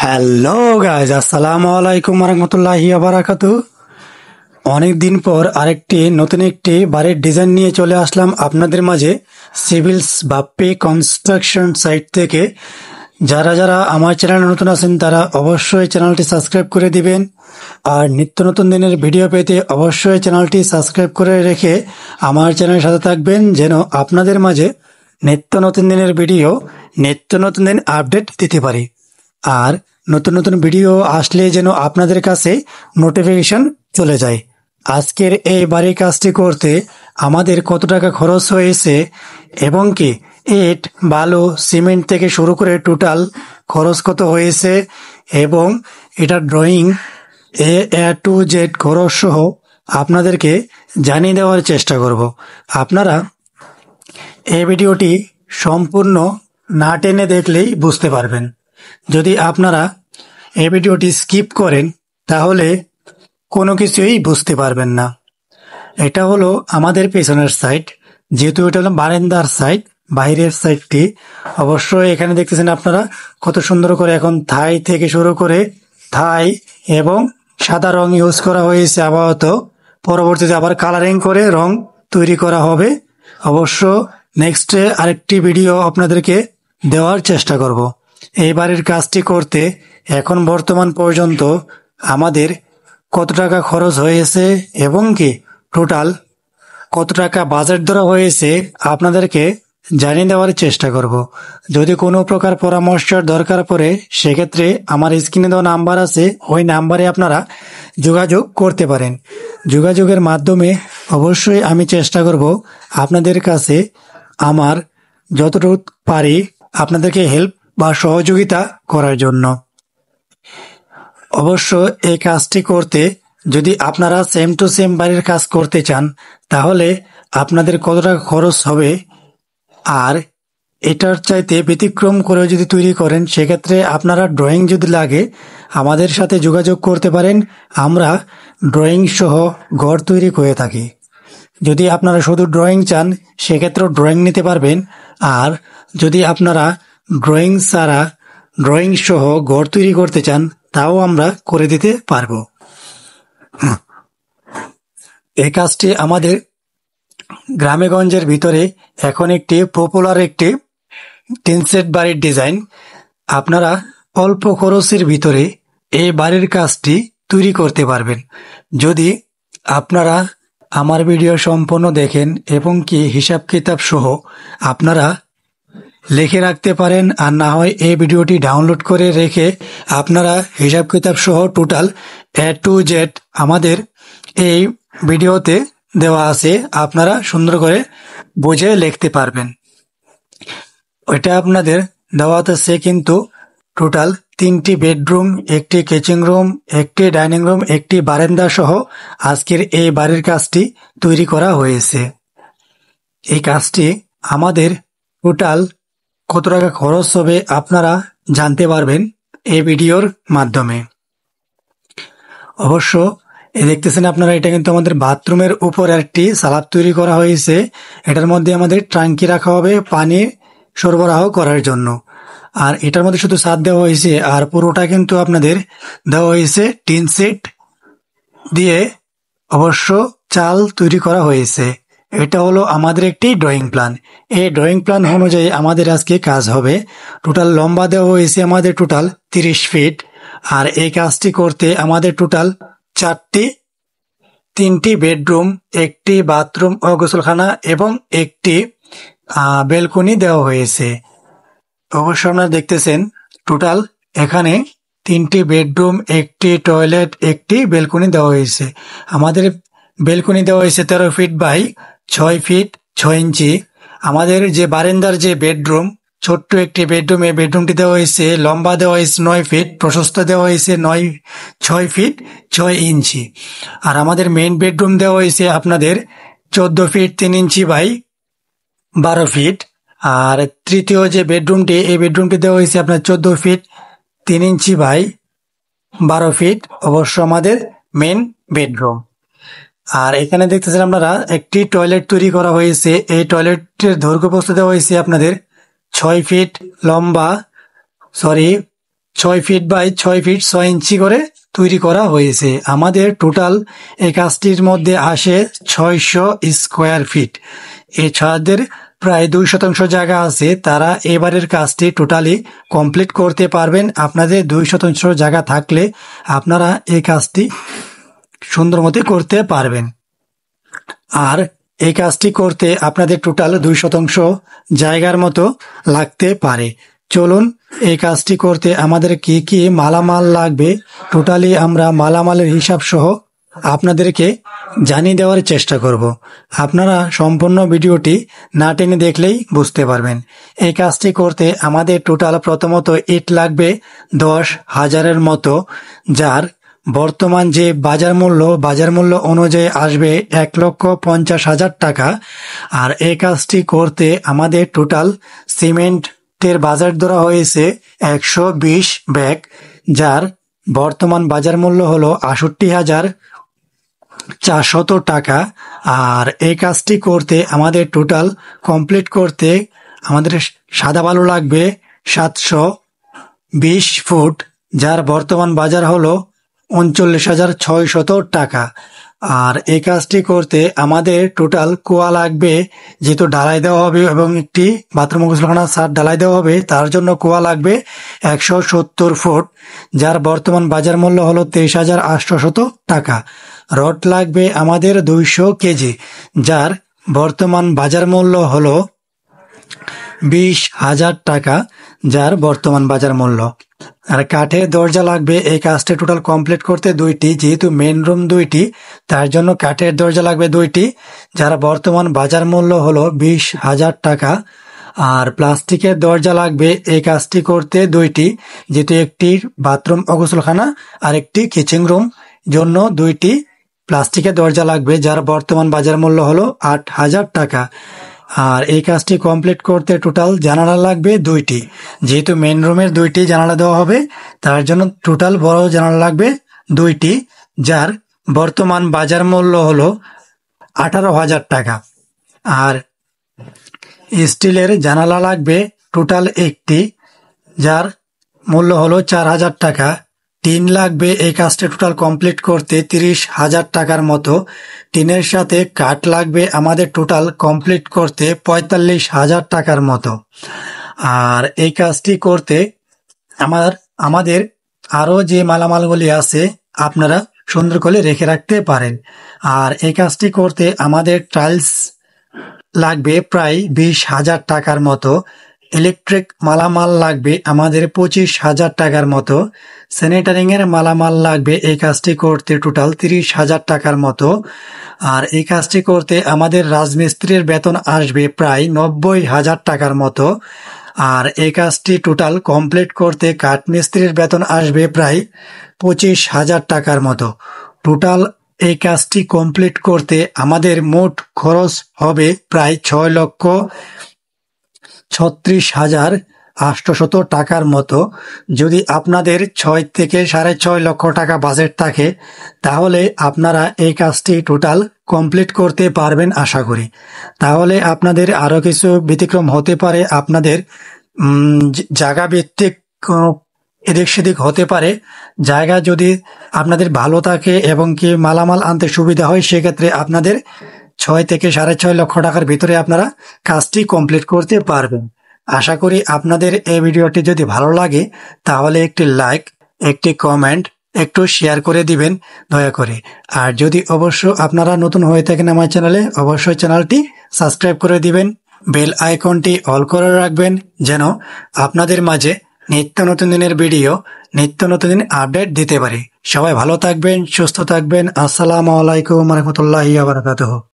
Hello guys, আসসালামু আলাইকুম রহমতুল্লাহি বারাকাতু। অনেকদিন পর একটি বাড়ির ডিজাইন নিয়ে চলে আসলাম আপনাদের মাঝে সিভিলস বাপ্পি কনস্ট্রাকশন সাইট থেকে। যারা যারা আমার চ্যানেলে নতুন আছেন তারা অবশ্যই চ্যানেলটি সাবস্ক্রাইব করে দিবেন, আর নিত্য নতুন দিনের ভিডিও পেতে অবশ্যই চ্যানেলটি সাবস্ক্রাইব করে রেখে আমার চ্যানেলের সাথে থাকবেন, যেন আপনাদের মাঝে নিত্য নতুন দিনের ভিডিও, নিত্য নতুন দিন আপডেট দিতে পারি। আর নতুন নতুন ভিডিও আসলে যেন আপনাদের কাছে নোটিফিকেশন চলে যায়। আজকের এই বাড়ির কাজটি করতে আমাদের কত টাকা খরচ হয়েছে এবং কি ইট, বালু, সিমেন্ট থেকে শুরু করে টোটাল খরচ কত হয়েছে এবং এটার ড্রয়িং এ টু জেড খরচ সহ আপনাদেরকে জানিয়ে দেওয়ার চেষ্টা করব। আপনারা এই ভিডিওটি সম্পূর্ণ না টেনে দেখলেই বুঝতে পারবেন। যদি আপনারা এই ভিডিওটি স্কিপ করেন তাহলে কোনো কিছুই বুঝতে পারবেন না। এটা হলো আমাদের পেছনের সাইড, যেহেতু এটা হলো বারান্দার সাইড, বাইরের সাইডটি। অবশ্যই এখানে দেখতেছেন আপনারা কত সুন্দর করে এখন থাই থেকে শুরু করে থাই এবং সাদা রং ইউজ করা হয়েছে আপাতত। পরবর্তীতে আবার কালারিং করে রং তৈরি করা হবে। অবশ্য নেক্সটে আরেকটি ভিডিও আপনাদেরকে দেওয়ার চেষ্টা করব। এই বাড়ির কাজটি করতে এখন বর্তমান পর্যন্ত আমাদের কত টাকা খরচ হয়েছে এবং কি টোটাল কত টাকা বাজেট ধরা হয়েছে আপনাদেরকে জানিয়ে দেওয়ার চেষ্টা করব। যদি কোনো প্রকার পরামর্শের দরকার পড়ে সেক্ষেত্রে আমার স্ক্রিনে দেওয়া নাম্বার আছে, ওই নাম্বারে আপনারা যোগাযোগ করতে পারেন। যোগাযোগের মাধ্যমে অবশ্যই আমি চেষ্টা করব আপনাদের কাছে আমার যতটুকু পারি আপনাদেরকে হেল্প বা সহযোগিতা করার জন্য। অবশ্য এই কাজটি করতে যদি আপনারা সেম টু সেম বাড়ির কাজ করতে চান তাহলে আপনাদের কত টাকা খরচ হবে, আর এটার চাইতে ব্যতিক্রম করে যদি তৈরি করেন সেক্ষেত্রে আপনারা ড্রয়িং যদি লাগে আমাদের সাথে যোগাযোগ করতে পারেন। আমরা ড্রয়িং সহ ঘর তৈরি করে থাকি। যদি আপনারা শুধু ড্রয়িং চান সেক্ষেত্রেও ড্রয়িং নিতে পারবেন, আর যদি আপনারা ড্রয়িং ছাড়া ড্রয়িং সহ ঘর তৈরি করতে চান তাও আমরা করে দিতে পারবো। এই কাজটি আমাদের গ্রামেগঞ্জের ভিতরে এখন একটি পপুলার একটি টিন সেট বাড়ির ডিজাইন। আপনারা অল্প খরচের ভিতরে এই বাড়ির কাজটি তৈরি করতে পারবেন যদি আপনারা আমার ভিডিও সম্পূর্ণ দেখেন এবং কি হিসাব কিতাব সহ আপনারা লিখে রাখতে পারেন, আর না হয় এই ভিডিওটি ডাউনলোড করে রেখে আপনারা হিসাব কিতাব সহ টোটাল এ টু জেড আমাদের এই ভিডিওতে দেওয়া আছে, আপনারা সুন্দর করে বুঝে লিখতে পারবেন। ওইটা আপনাদের দেওয়াতে আছে, কিন্তু টোটাল 3টি বেডরুম, একটি কিচেন রুম, একটি ডাইনিং রুম, একটি বারান্দা সহ আজকের এই বাড়ির কাজটি তৈরি করা হয়েছে। এই কাজটি আমাদের টোটাল কত টাকা খরচ হবে আপনারা জানতে পারবেন এই ভিডিওর মাধ্যমে। অবশ্য দেখতেছেন আপনারা, এটা কিন্তু আমাদের বাথরুমের উপর একটি সালাদ তৈরি করা হয়েছে। এটার মধ্যে আমাদের ট্যাঙ্কি রাখা হবে পানি সরবরাহ করার জন্য, আর এটার মধ্যে শুধু ছাদ দেওয়া হয়েছে, আর পুরোটা কিন্তু আপনাদের দেওয়া হয়েছে টিন সেট দিয়ে। অবশ্য চাল তৈরি করা হয়েছে। এটা হলো আমাদের একটি ড্রয়িং প্ল্যান। এই ড্রয়িং প্ল্যান অনুযায়ী আমাদের আজকে কাজ হবে। টোটাল লম্বা দেওয়া হয়েছে আমাদের টোটাল 30 ফিট, আর এই কাজটি করতে আমাদের টোটাল 3টি বেডরুম, একটি বাথরুম ও গোসলখানা এবং একটি বেলকনি দেওয়া হয়েছে। অবশ্য আপনারা দেখতেছেন টোটাল এখানে 3টি বেডরুম, একটি টয়লেট, একটি বেলকনি দেওয়া হয়েছে। আমাদের বেলকনি দেওয়া হয়েছে 13 ফিট বাই 6 ফিট 6 ইঞ্চি। আমাদের যে বারান্দার যে বেডরুম, ছোট্ট একটি বেডরুম, এই বেডরুমটি দেওয়া হয়েছে লম্বা দেওয়া হয়েছে 9 ফিট, প্রশস্ত দেওয়া হয়েছে 6 ফিট 6 ইঞ্চি। আর আমাদের মেইন বেডরুম দেওয়া হয়েছে আপনাদের 14 ফিট 3 ইঞ্চি বাই 12 ফিট। আর তৃতীয় যে বেডরুমটি, এই বেডরুমটি দেওয়া হয়েছে আপনার 14 ফিট 3 ইঞ্চি বাই 12 ফিট। অবশ্য আমাদের মেইন বেডরুম। আর এখানে দেখতেছেন আপনারা একটি টয়লেট তৈরি করা হয়েছে। এই টয়লেটের দৈর্ঘ্য প্রস্থ দেওয়া হয়েছে আপনাদের 6 ফিট লম্বা, 6 ফিট বাই 6 ফিট 6 ইঞ্চি করে তৈরি করা হয়েছে। আমাদের টোটাল এই কাজটির মধ্যে আসে 600 স্কোয়ার ফিট। এই ছাদের প্রায় 2% জায়গা আছে, তারা এবারের কাজটি টোটালি কমপ্লিট করতে পারবেন। আপনাদের 2% জায়গা থাকলে আপনারা এই কাজটি সুন্দর মতো করতে পারবেন। আর এই কাজটি করতে আপনাদের টোটাল 2% জায়গার মতো লাগতে পারে। চলুন এই কাজটি করতে আমাদের কি কি মালামাল লাগবে টোটালি আমরা মালামালের হিসাব সহ আপনাদেরকে জানিয়ে দেওয়ার চেষ্টা করব। আপনারা সম্পূর্ণ ভিডিওটি না টেনে দেখলেই বুঝতে পারবেন। এই কাজটি করতে আমাদের টোটাল প্রথমত ইট লাগবে 10,000-এর মতো, যার বর্তমান যে বাজার মূল্য অনুযায়ী আসবে 1,50,000 টাকা। আর এই কাজটি করতে আমাদের টোটাল সিমেন্টের বাজার ধরা হয়েছে 120 ব্যাগ, যার বর্তমান বাজার মূল্য হলো 68,400 টাকা। আর এই কাজটি করতে আমাদের টোটাল কমপ্লিট করতে আমাদের সাদা বালু লাগবে 720 ফুট, যার বর্তমান বাজার হলো 39,600 টাকা। আর এই কাজটি করতে আমাদের টোটাল কুয়া লাগবে, যেহেতু ঢালাই দেওয়া হবে এবং একটি বাথরুম গোসলখানা ছাদ ঢালাই দেওয়া হবে, তার জন্য কুয়া লাগবে 170 ফুট, যার বর্তমান বাজার মূল্য হলো 23,800 টাকা। রড লাগবে আমাদের 200 কেজি, যার বর্তমান বাজার মূল্য হলো 20,000 টাকা, যার বর্তমান বাজার মূল্য। আর কাঠের দরজা লাগবে এই কাজটা টোটাল কমপ্লিট করতে 2টি, যেহেতু মেন রুম 2টি, তার জন্য কাঠের দরজা লাগবে 2টি, যার বর্তমান বাজার মূল্য হলো 20,000 টাকা। আর প্লাস্টিকের দরজা লাগবে এই কাজটি করতে 2টি, যেহেতু একটি বাথরুম ও গোসলখানা আর একটি কিচেন রুম জন্য 2টি প্লাস্টিকের দরজা লাগবে, যার বর্তমান বাজার মূল্য হলো 8,000 টাকা। আর এই কাজটি কমপ্লিট করতে টোটাল জানালা লাগবে 2টি, যেহেতু মেন রুমের 2টি জানালা দেওয়া হবে, তার জন্য টোটাল বড় জানালা লাগবে 2টি, যার বর্তমান বাজার মূল্য হলো 18,000 টাকা। আর স্টিলের জানালা লাগবে টোটাল একটি, যার মূল্য হলো 4,000 টাকা। টিন লাগবে এই কাজটা টোটাল কমপ্লিট করতে 30,000 টাকার মতো। টিনের সাথে কাঠ লাগবে আমাদের টোটাল কমপ্লিট করতে 45,000 টাকার মতো। আর এই কাজটি করতে আমাদের আরো যে মালামালগুলি আছে আপনারা সুন্দর করে রেখে রাখতে পারেন। আর এই কাজটি করতে আমাদের টাইলস লাগবে প্রায় 20,000 টাকার মতো। ইলেকট্রিক মালামাল লাগবে আমাদের 25,000 টাকার মতো। স্যানিটারিং এর মালামাল লাগবে এই কাজটি করতে টোটাল 30,000 টাকার মতো। আর এই কাজটি করতে আমাদের রাজমিস্ত্রির বেতন আসবে প্রায় 90,000 টাকার মতো। আর এই কাজটি টোটাল কমপ্লিট করতে কাঠমিস্ত্রির বেতন আসবে প্রায় 25,000 টাকার মতো। টোটাল এই কাজটি কমপ্লিট করতে আমাদের মোট খরচ হবে প্রায় 6,36,800 টাকার মতো। যদি আপনাদের 6 থেকে 6.5 লক্ষ টাকা বাজেট থাকে, তাহলে আপনারা এই কাজটি টোটাল কমপ্লিট করতে পারবেন আশা করি। তাহলে আপনাদের আরো কিছু ব্যতিক্রম হতে পারে, আপনাদের জায়গা ভিত্তিক এদিক সেদিক হতে পারে। জায়গা যদি আপনাদের ভালো থাকে এবং কি মালামাল আনতে সুবিধা হয়, সেক্ষেত্রে আপনাদের 6 থেকে 6.5 লক্ষ টাকার ভিতরে আপনারা কাজটি কমপ্লিট করতে পারবেন। আশা করি আপনাদের এই ভিডিওটি যদি ভালো লাগে তাহলে একটি লাইক, একটি কমেন্ট, একটু শেয়ার করে দিবেন দয়া করে। আর যদি অবশ্য আপনারা নতুন হয়ে থাকেন আমার চ্যানেলে, অবশ্যই চ্যানেলটি সাবস্ক্রাইব করে দিবেন, বেল আইকনটি অল করে রাখবেন, যেন আপনাদের মাঝে নিত্য নতুন দিনের ভিডিও, নিত্য নতুন দিন আপডেট দিতে পারি। সবাই ভালো থাকবেন, সুস্থ থাকবেন। আসসালামু আলাইকুম রহমতুল্লাহি ওয়া বারাকাতুহু।